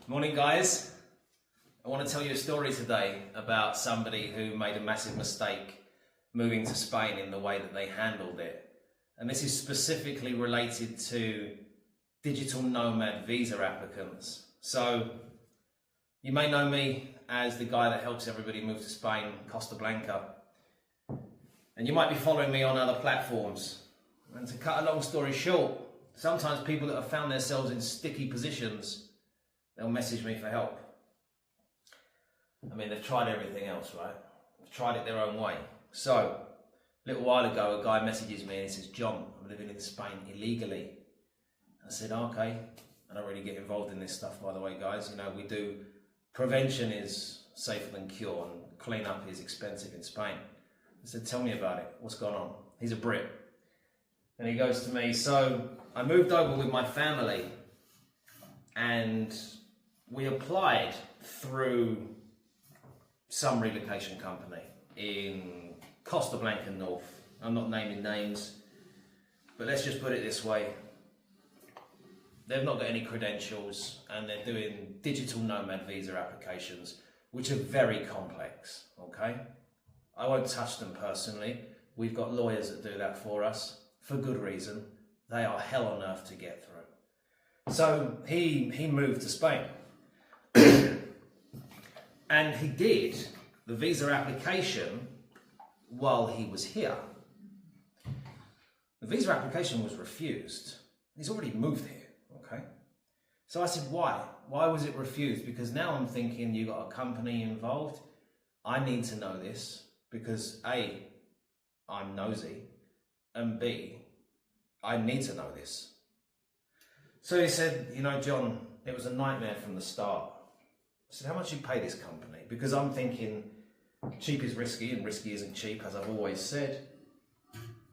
Morning guys, I want to tell you a story today about somebody who made a massive mistake moving to Spain in the way that they handled it. And this is specifically related to digital nomad visa applicants. So you may know me as the guy that helps everybody move to Spain, Costa Blanca. And you might be following me on other platforms. And to cut a long story short, sometimes people that have found themselves in sticky positions, they'll message me for help. I mean, they've tried everything else, right? They've tried it their own way. So, a little while ago, a guy messages me and he says, "John, I'm living in Spain illegally." I said, "Okay." I don't really get involved in this stuff, by the way, guys. You know, we do, prevention is safer than cure, and cleanup is expensive in Spain. I said, "Tell me about it. What's going on?" He's a Brit. And he goes to me, "So, I moved over with my family and we applied through some relocation company in Costa Blanca North. I'm not naming names, but let's just put it this way. They've not got any credentials and they're doing digital nomad visa applications, which are very complex, okay? I won't touch them personally. We've got lawyers that do that for us, for good reason. They are hell on earth to get through." So he moved to Spain. And he did the visa application while he was here. The visa application was refused. He's already moved here, okay? So I said, why? Why was it refused? Because now I'm thinking you got a company involved. I need to know this because A, I'm nosy, and B, I need to know this. So he said, "You know, John, it was a nightmare from the start." I said, "How much you pay this company?" Because I'm thinking cheap is risky and risky isn't cheap, as I've always said.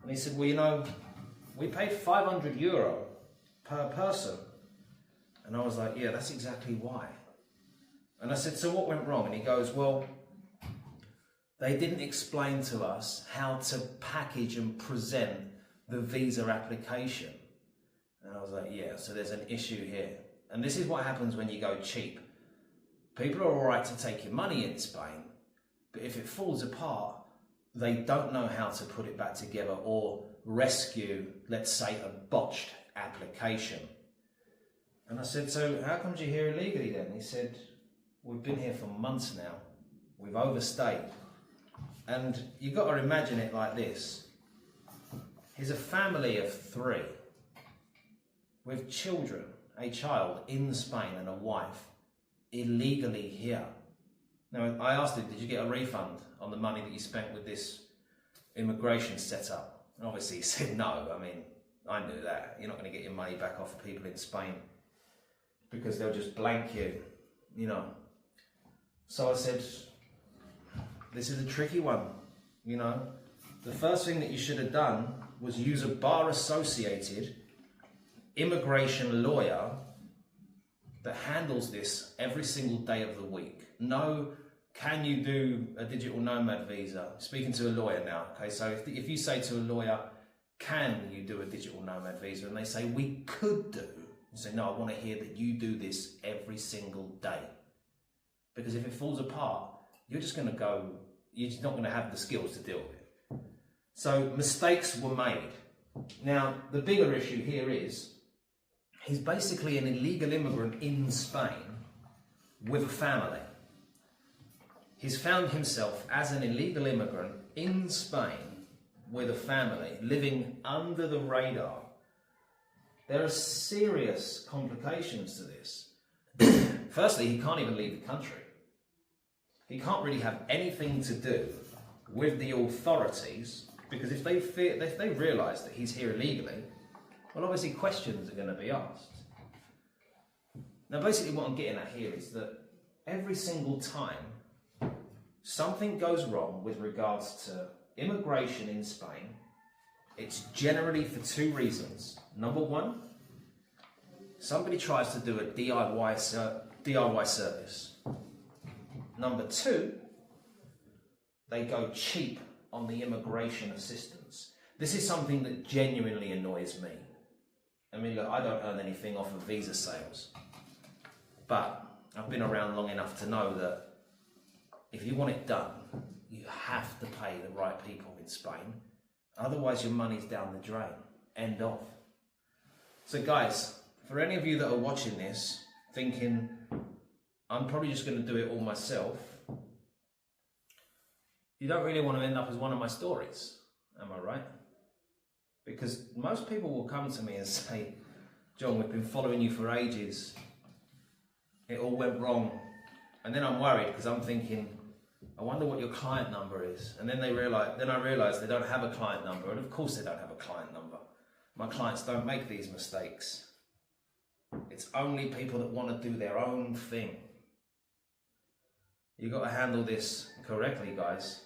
And he said, "Well, you know, we paid €500 per person." And I was like, "Yeah, that's exactly why." And I said, "So what went wrong?" And he goes, "Well, they didn't explain to us how to package and present the visa application." And I was like, "Yeah, so there's an issue here." And this is what happens when you go cheap. People are all right to take your money in Spain, but if it falls apart, they don't know how to put it back together or rescue, let's say, a botched application. And I said, "So how come you're here illegally then?" He said, "We've been here for months now. We've overstayed." And you've got to imagine it like this. He's a family of 3 with children, a child in Spain and a wife, illegally here. Now, I asked him, "Did you get a refund on the money that you spent with this immigration setup?" And obviously he said no. I mean, I knew that. You're not going to get your money back off of people in Spain because they'll just blank you, you know. So I said, "This is a tricky one, you know. The first thing that you should have done was use a bar-associated immigration lawyer that handles this every single day of the week. No, can you do a digital nomad visa?" Speaking to a lawyer now, okay? So if you say to a lawyer, "Can you do a digital nomad visa?" and they say, "We could do," you say, "No, I want to hear that you do this every single day." Because if it falls apart, you're just going to go, you're just not going to have the skills to deal with it. So mistakes were made. Now, the bigger issue here is, he's basically an illegal immigrant in Spain with a family. He's found himself as an illegal immigrant in Spain with a family, living under the radar. There are serious complications to this. Firstly, he can't even leave the country. He can't really have anything to do with the authorities, because if they realise that he's here illegally, well, obviously questions are going to be asked. Now, basically what I'm getting at here is that every single time something goes wrong with regards to immigration in Spain, it's generally for 2 reasons. Number 1, somebody tries to do a DIY service. Number 2, they go cheap on the immigration assistance. This is something that genuinely annoys me. I mean, look, I don't earn anything off of visa sales, but I've been around long enough to know that if you want it done, you have to pay the right people in Spain. Otherwise, your money's down the drain. End of. So guys, for any of you that are watching this, thinking, I'm probably just going to do it all myself, you don't really want to end up as one of my stories, am I right? Because most people will come to me and say, John, we've been following you for ages. It all went wrong. And then I'm worried because I'm thinking, I wonder what your client number is. And then I realize they don't have a client number. And of course they don't have a client number. My clients don't make these mistakes. It's only people that want to do their own thing. You've got to handle this correctly, guys.